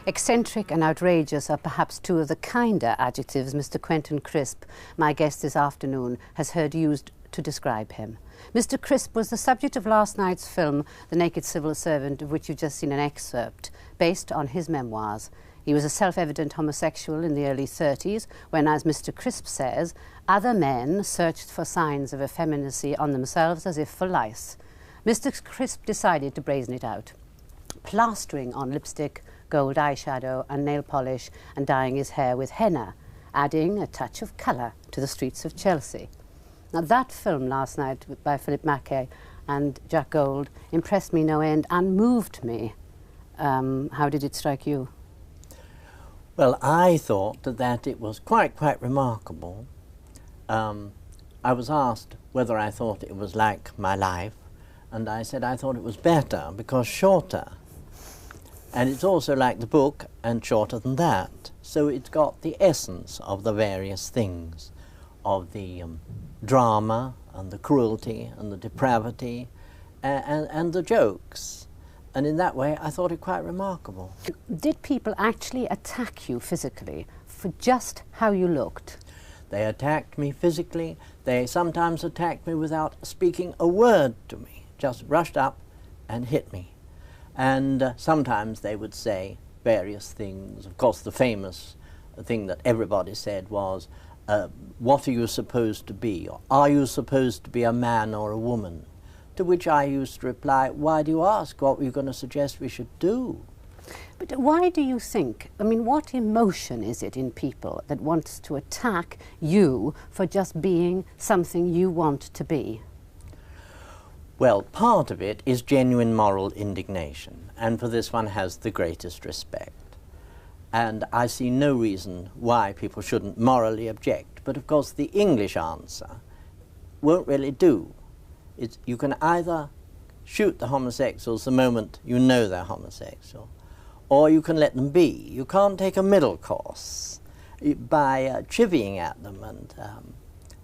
Eccentric and outrageous are perhaps two of the kinder adjectives Mr. Quentin Crisp, my guest this afternoon, has heard used to describe him. Mr. Crisp was the subject of last night's film, The Naked Civil Servant, of which you've just seen an excerpt, based on his memoirs. He was a self-evident homosexual in the early 30s, when, as Mr. Crisp says, other men searched for signs of effeminacy on themselves as if for lice. Mr. Crisp decided to brazen it out, plastering on lipstick, gold eyeshadow and nail polish and dyeing his hair with henna, adding a touch of colour to the streets of Chelsea. Now that film last night by Philip Mackay and Jack Gold impressed me no end and moved me. How did it strike you? Well, I thought that it was quite remarkable. I was asked whether I thought it was like my life, and I said I thought it was better because shorter. And it's also like the book and shorter than that. So it's got the essence of the various things, of the drama and the cruelty and the depravity and the jokes. And in that way, I thought it quite remarkable. Did people actually attack you physically for just how you looked? They attacked me physically. They sometimes attacked me without speaking a word to me, just rushed up and hit me. And sometimes they would say various things. Of course, the famous thing that everybody said was, what are you supposed to be? Or, are you supposed to be a man or a woman? To which I used to reply, why do you ask? What were you going to suggest we should do? But why do you think, I mean, what emotion is it in people that wants to attack you for just being something you want to be? Well, part of it is genuine moral indignation, and for this one has the greatest respect. And I see no reason why people shouldn't morally object. But of course the English answer won't really do. You can either shoot the homosexuals the moment you know they're homosexual, or you can let them be. You can't take a middle course by chivying at them and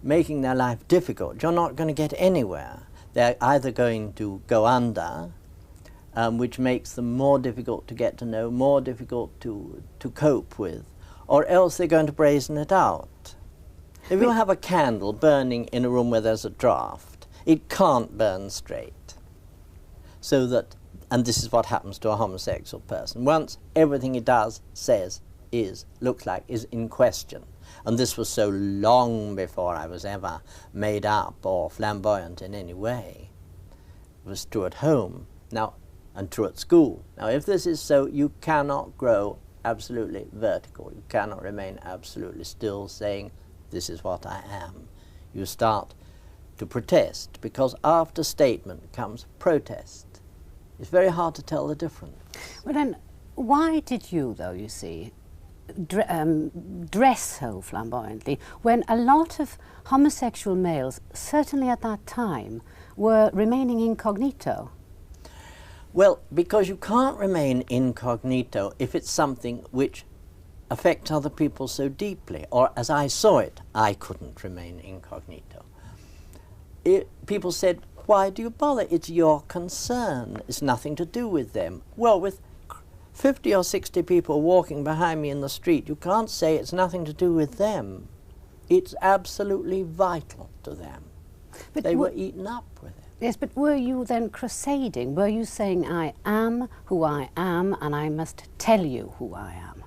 making their life difficult. You're not going to get anywhere. They're either going to go under, which makes them more difficult to get to know, more difficult to cope with, or else they're going to brazen it out. If you have a candle burning in a room where there's a draught, it can't burn straight. So that, and this is what happens to a homosexual person. Once everything he does, says, is, looks like, is in question. And this was so long before I was ever made up or flamboyant in any way. It was true at home now and true at school. Now, if this is so, you cannot grow absolutely vertical. You cannot remain absolutely still saying, this is what I am. You start to protest, because after statement comes protest. It's very hard to tell the difference. Well then, why did you, though, you see, dress so flamboyantly when a lot of homosexual males, certainly at that time, were remaining incognito? Well, because you can't remain incognito if it's something which affects other people so deeply, or as I saw it, I couldn't remain incognito. People said, why do you bother? It's your concern. It's nothing to do with them. Well, with 50 or 60 people walking behind me in the street, you can't say it's nothing to do with them. It's absolutely vital to them. But they were eaten up with it. Yes, but were you then crusading? Were you saying, I am who I am and I must tell you who I am?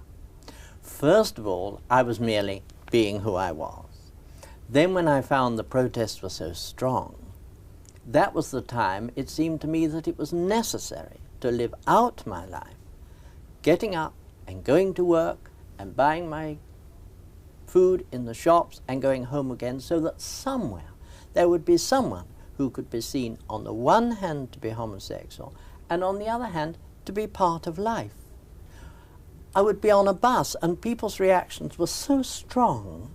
First of all, I was merely being who I was. Then when I found the protests were so strong, that was the time it seemed to me that it was necessary to live out my life, getting up and going to work and buying my food in the shops and going home again, so that somewhere there would be someone who could be seen on the one hand to be homosexual and on the other hand to be part of life. I would be on a bus and people's reactions were so strong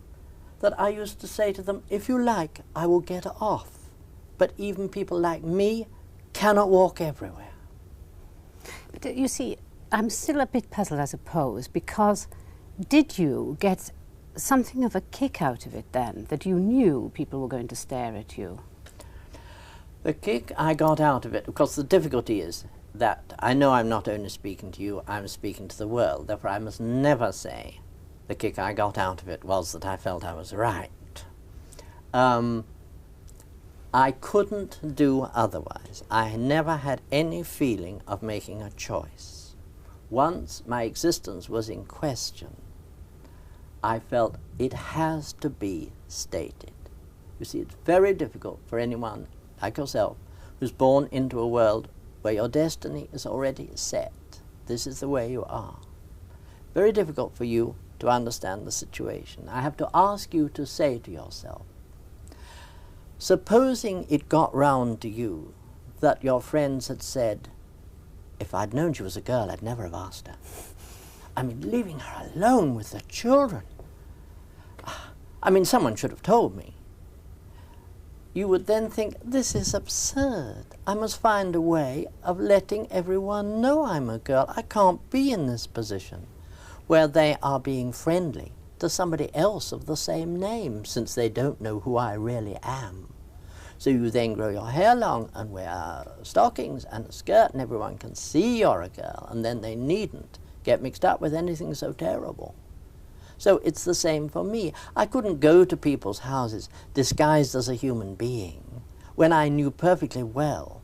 that I used to say to them, if you like, I will get off. But even people like me cannot walk everywhere. But you see, I'm still a bit puzzled, I suppose, because did you get something of a kick out of it then, that you knew people were going to stare at you? The kick I got out of it, because the difficulty is, that I know I'm not only speaking to you, I'm speaking to the world. Therefore, I must never say the kick I got out of it was that I felt I was right. I couldn't do otherwise. I never had any feeling of making a choice. Once my existence was in question, I felt it has to be stated. You see, it's very difficult for anyone like yourself who's born into a world where your destiny is already set. This is the way you are. Very difficult for you to understand the situation. I have to ask you to say to yourself, supposing it got round to you that your friends had said, if I'd known she was a girl, I'd never have asked her. I mean, leaving her alone with the children. I mean, someone should have told me. You would then think, this is absurd. I must find a way of letting everyone know I'm a girl. I can't be in this position where they are being friendly to somebody else of the same name, since they don't know who I really am. So you then grow your hair long and wear stockings and a skirt, and everyone can see you're a girl, and then they needn't get mixed up with anything so terrible. So it's the same for me. I couldn't go to people's houses disguised as a human being when I knew perfectly well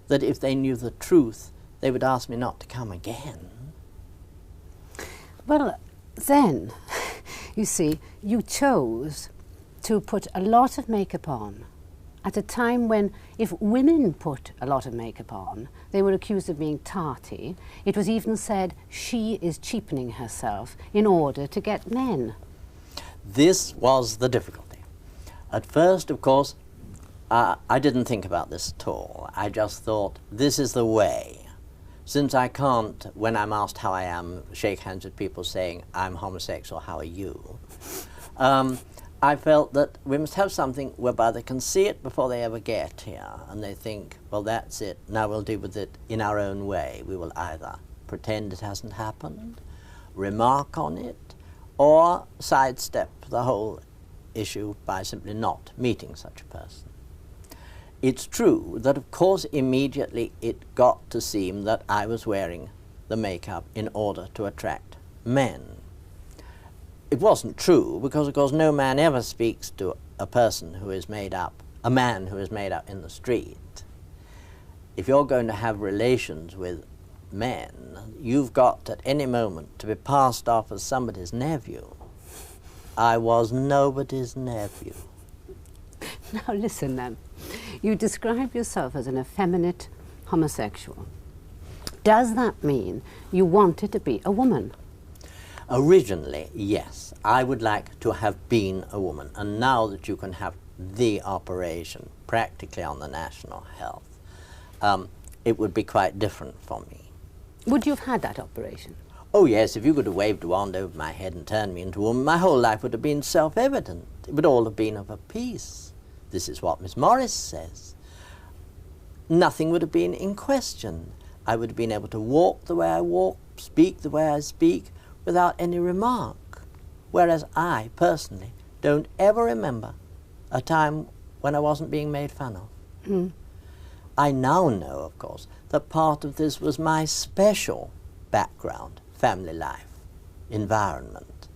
that if they knew the truth, they would ask me not to come again. Well, then, you see, you chose to put a lot of makeup on at a time when, if women put a lot of makeup on, they were accused of being tarty. It was even said she is cheapening herself in order to get men. This was the difficulty. At first, of course, I didn't think about this at all. I just thought, this is the way. Since I can't, when I'm asked how I am, shake hands with people saying, I'm homosexual, how are you? I felt that we must have something whereby they can see it before they ever get here, and they think, well, that's it, now we'll deal with it in our own way. We will either pretend it hasn't happened, remark on it, or sidestep the whole issue by simply not meeting such a person. It's true that, of course, immediately it got to seem that I was wearing the makeup in order to attract men. It wasn't true, because, of course, no man ever speaks to a person who is made up, a man who is made up in the street. If you're going to have relations with men, you've got at any moment to be passed off as somebody's nephew. I was nobody's nephew. Now listen then, you describe yourself as an effeminate homosexual. Does that mean you wanted to be a woman? Originally, yes. I would like to have been a woman, and now that you can have the operation practically on the national health, it would be quite different for me. Would you have had that operation? Oh yes, if you could have waved a wand over my head and turned me into a woman, my whole life would have been self-evident. It would all have been of a piece. This is what Miss Morris says. Nothing would have been in question. I would have been able to walk the way I walk, speak the way I speak, without any remark. Whereas I, personally, don't ever remember a time when I wasn't being made fun of. Mm. I now know, of course, that part of this was my special background, family life, environment.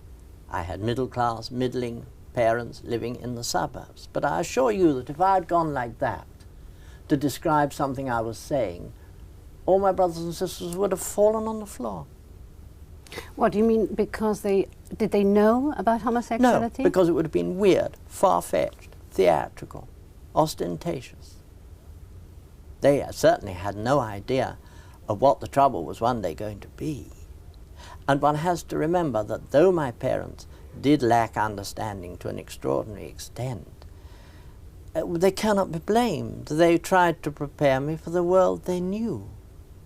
I had middle-class, middling parents living in the suburbs. But I assure you that if I had gone like that to describe something I was saying, all my brothers and sisters would have fallen on the floor. What do you mean, because did they know about homosexuality? No, because it would have been weird, far-fetched, theatrical, ostentatious. They certainly had no idea of what the trouble was one day going to be. And one has to remember that though my parents did lack understanding to an extraordinary extent, they cannot be blamed. They tried to prepare me for the world they knew.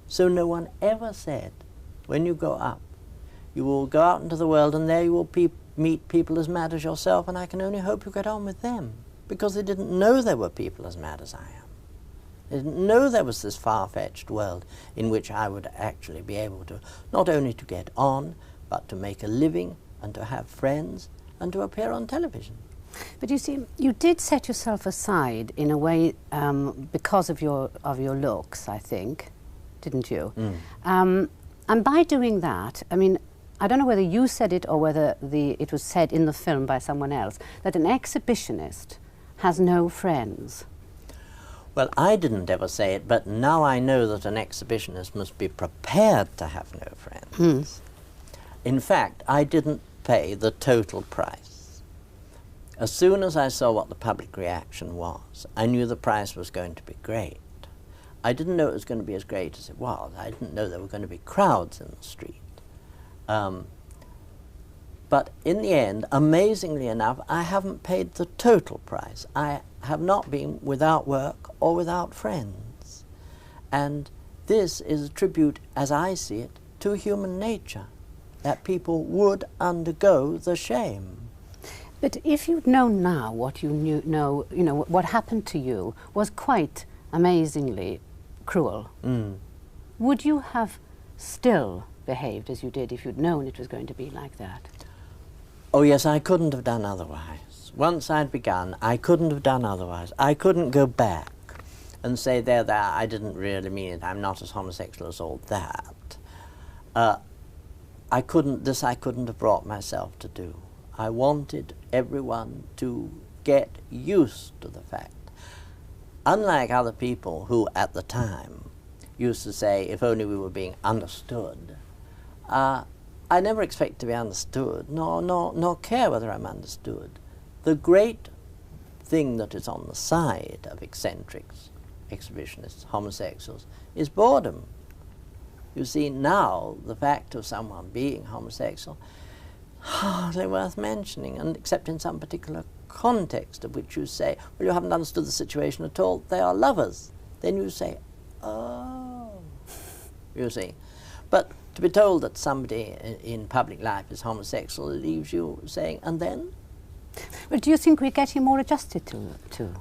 So no one ever said, when you grow up, you will go out into the world and there you will meet people as mad as yourself, and I can only hope you get on with them, because they didn't know there were people as mad as I am. They didn't know there was this far-fetched world in which I would actually be able to, not only to get on, but to make a living and to have friends and to appear on television. But you see, you did set yourself aside in a way because of your looks, I think. didn't you? And by doing that, I mean, I don't know whether you said it or whether it was said in the film by someone else, that an exhibitionist has no friends. Well, I didn't ever say it, but now I know that an exhibitionist must be prepared to have no friends. In fact, I didn't pay the total price. As soon as I saw what the public reaction was, I knew the price was going to be great. I didn't know it was going to be as great as it was. I didn't know there were going to be crowds in the street. But in the end, amazingly enough, I haven't paid the total price. I have not been without work or without friends. And this is a tribute, as I see it, to human nature, that people would undergo the shame. But if you'd known now what you know, what happened to you was quite amazingly cruel, would you have still behaved as you did if you'd known it was going to be like that? Oh yes, I couldn't have done otherwise. Once I'd begun, I couldn't have done otherwise. I couldn't go back and say, there, I didn't really mean it, I'm not as homosexual as all that. I couldn't have brought myself to do. I wanted everyone to get used to the fact. Unlike other people who, at the time, used to say, if only we were being understood, I never expect to be understood, nor care whether I'm understood. The great thing that is on the side of eccentrics, exhibitionists, homosexuals, is boredom. You see, now the fact of someone being homosexual hardly worth mentioning, and except in some particular context of which you say, well, you haven't understood the situation at all, they are lovers. Then you say, oh, you see. But to be told that somebody in public life is homosexual leaves you saying, and then? Well, do you think we're getting more adjusted to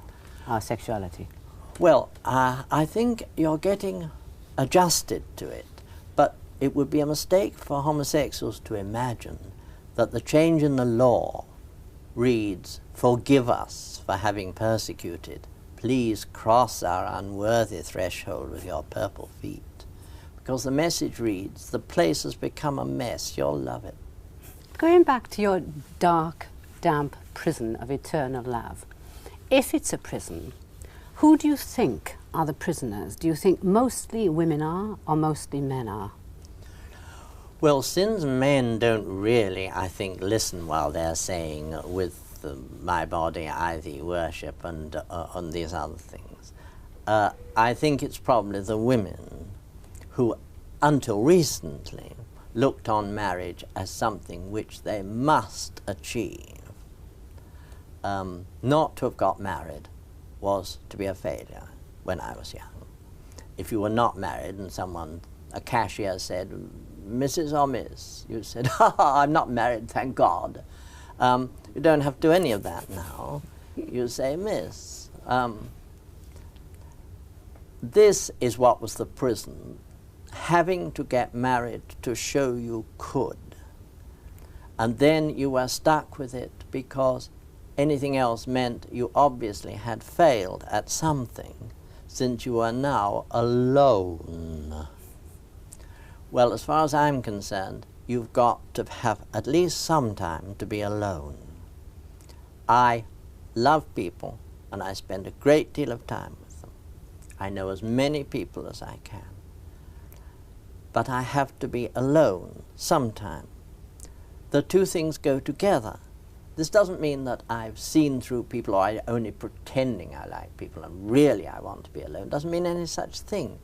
our sexuality? Well, I think you're getting adjusted to it, but it would be a mistake for homosexuals to imagine that the change in the law reads, forgive us for having persecuted, please cross our unworthy threshold with your purple feet. Because the message reads, the place has become a mess, you'll love it. Going back to your dark, damp prison of eternal love, if it's a prison, who do you think are the prisoners? Do you think mostly women are, or mostly men are? Well, since men don't really, I think, listen while they're saying, with my body I thee worship, and on these other things, I think it's probably the women who, until recently, looked on marriage as something which they must achieve. Not to have got married was to be a failure when I was young. If you were not married and someone, a cashier, said, Mrs. or Miss, you said, ha ha, I'm not married, thank God. You don't have to do any of that now. You say Miss. This is what was the prison, having to get married to show you could. And then you were stuck with it because anything else meant you obviously had failed at something, since you are now alone. Well, as far as I'm concerned, you've got to have at least some time to be alone. I love people, and I spend a great deal of time with them. I know as many people as I can. But I have to be alone sometime. The two things go together. This doesn't mean that I've seen through people, or I'm only pretending I like people and really I want to be alone. It doesn't mean any such thing.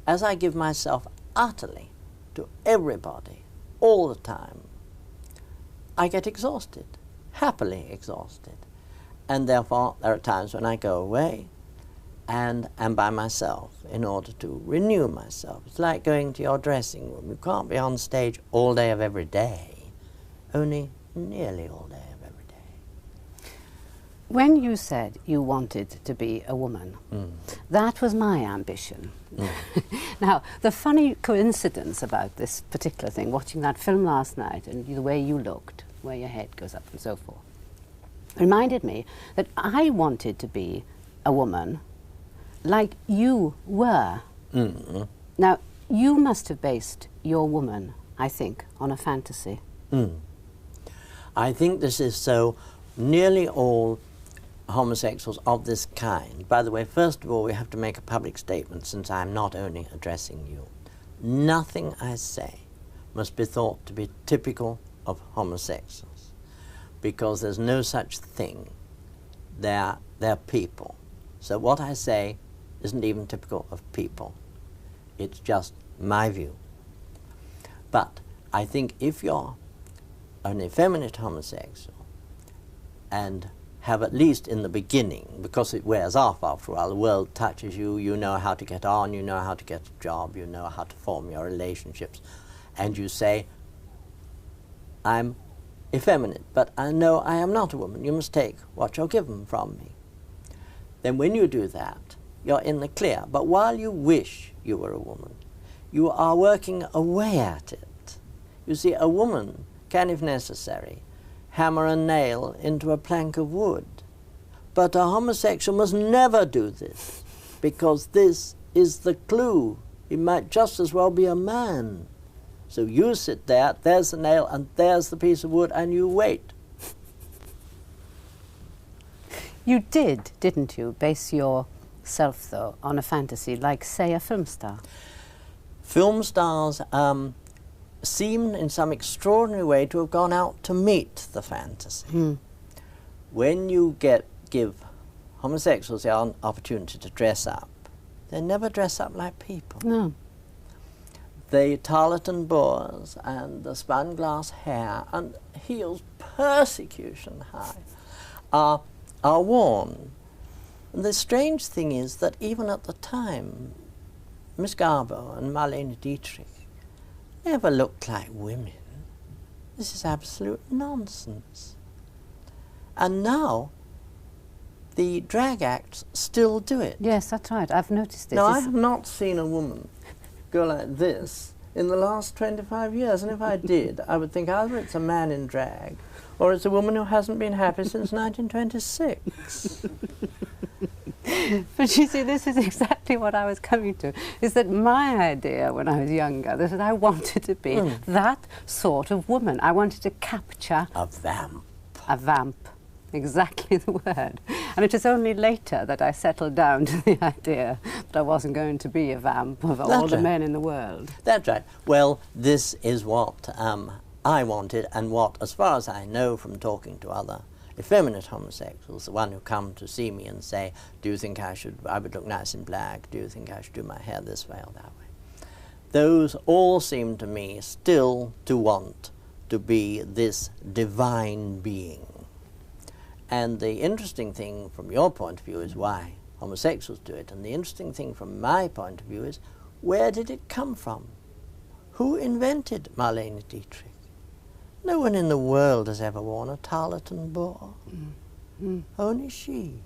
As I give myself utterly to everybody all the time, I get exhausted, happily exhausted. And therefore there are times when I go away and am by myself in order to renew myself. It's like going to your dressing room. You can't be on stage all day of every day, only nearly all day of every day. When you said you wanted to be a woman, that was my ambition. Now, the funny coincidence about this particular thing, watching that film last night and the way you looked, where your head goes up and so forth, reminded me that I wanted to be a woman like you were. Now, You must have based your woman, I think, on a fantasy. I think this is so. Nearly all homosexuals of this kind, by the way, first of all, we have to make a public statement, since I'm not only addressing you. Nothing I say must be thought to be typical of homosexuals, because there's no such thing. They're people. So what I say isn't even typical of people. It's just my view. But I think if you're an effeminate homosexual and have, at least in the beginning, because it wears off after a while, the world touches you, you know how to get on, you know how to get a job, you know how to form your relationships, and you say, I'm effeminate, but I know I am not a woman, you must take what you're given from me. Then when you do that, you're in the clear. But while you wish you were a woman, you are working away at it. You see, a woman can, if necessary, hammer a nail into a plank of wood. But a homosexual must never do this, because this is the clue. He might just as well be a man. So you sit there, there's the nail, and there's the piece of wood, and you wait. You did, didn't you, base yourself, though, on a fantasy, like, say, a film star? Film stars seem, in some extraordinary way, to have gone out to meet the fantasy. When you give homosexuals the opportunity to dress up, they never dress up like people. No. The tarlatan boas and the spun glass hair and heels persecution high are worn. And the strange thing is that even at the time, Miss Garbo and Marlene Dietrich never looked like women. This is absolute nonsense. And now, the drag acts still do it. Yes, that's right. I've noticed this. Now, I have not seen a woman go like this in the last 25 years, and if I did, I would think either it's a man in drag or it's a woman who hasn't been happy since 1926. But you see, this is exactly what I was coming to, is that my idea when I was younger is that I wanted to be that sort of woman. I wanted to capture... A vamp. A vamp. Exactly the word. And it was only later that I settled down to the idea that I wasn't going to be a vamp of all the men in the world. That's right. Well, this is what I wanted, and what, as far as I know from talking to other effeminate homosexuals, the one who come to see me and say, do you think I would look nice in black? Do you think I should do my hair this way or that way? Those all seem to me still to want to be this divine being. And the interesting thing from your point of view is why homosexuals do it. And the interesting thing from my point of view is, where did it come from? Who invented Marlene Dietrich? No one in the world has ever worn a tarlatan boa. Only she.